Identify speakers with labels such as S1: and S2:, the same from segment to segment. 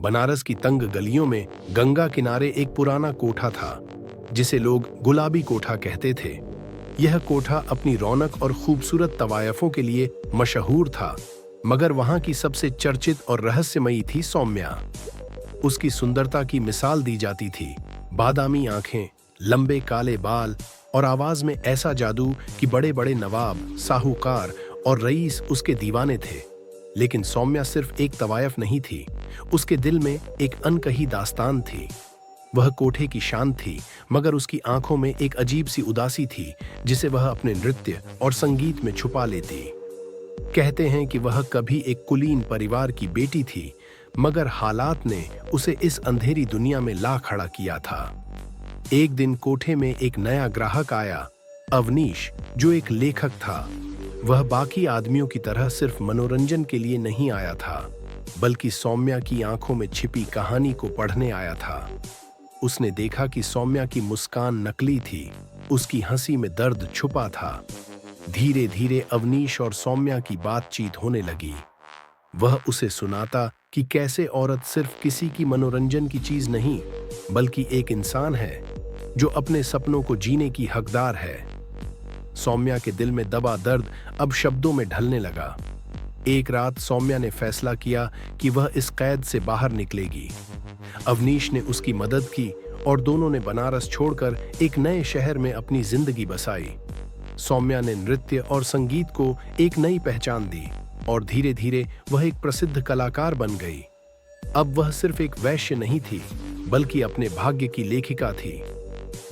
S1: बनारस की तंग गलियों में गंगा किनारे एक पुराना कोठा था, जिसे लोग गुलाबी कोठा कहते थे। यह कोठा अपनी रौनक और खूबसूरत तवायफों के लिए मशहूर था, मगर वहां की सबसे चर्चित और रहस्यमयी थी सौम्या। उसकी सुंदरता की मिसाल दी जाती थी। बादामी आंखें, लंबे काले बाल और आवाज में ऐसा जादू कि बड़े बड़े नवाब, साहूकार और रईस उसके दीवाने थे। लेकिन सौम्या सिर्फ एक तवायफ नहीं थी, उसके दिल में एक अनकही दास्तान थी। वह कोठे की शान थी, मगर उसकी आंखों में एक अजीब सी उदासी थी, जिसे वह अपने नृत्य और संगीत में छुपा लेती। कहते हैं कि वह कभी एक कुलीन परिवार की बेटी थी, मगर हालात ने उसे इस अंधेरी दुनिया में ला खड़ा किया था। एक दिन कोठे में एक नया ग्राहक आया, अवनीश, जो एक लेखक था। वह बाकी आदमियों की तरह सिर्फ मनोरंजन के लिए नहीं आया था, बल्कि सौम्या की आंखों में छिपी कहानी को पढ़ने आया था। उसने देखा कि सौम्या की मुस्कान नकली थी, उसकी हंसी में दर्द छुपा था। धीरे धीरे अवनीश और सौम्या की बातचीत होने लगी। वह उसे सुनाता कि कैसे औरत सिर्फ किसी की मनोरंजन की चीज नहीं, बल्कि एक इंसान है जो अपने सपनों को जीने की हकदार है। सौम्या के दिल में दबा दर्द अब शब्दों में ढलने लगा। एक रात सौम्या ने फैसला किया कि वह इस कैद से बाहर निकलेगी। अवनीश ने उसकी मदद की और दोनों ने बनारस छोड़कर एक नए शहर में अपनी जिंदगी बसाई। सौम्या ने नृत्य और संगीत को एक नई पहचान दी और धीरे धीरे वह एक प्रसिद्ध कलाकार बन गई। अब वह सिर्फ एक वैश्य नहीं थी, बल्कि अपने भाग्य की लेखिका थी।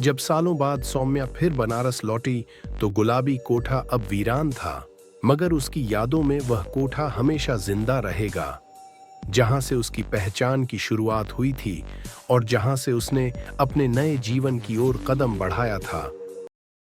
S1: जब सालों बाद सौम्या फिर बनारस लौटी, तो गुलाबी कोठा अब वीरान था, मगर उसकी यादों में वह कोठा हमेशा जिंदा रहेगा, जहां से उसकी पहचान की शुरुआत हुई थी और जहां से उसने अपने नए जीवन की ओर कदम बढ़ाया था।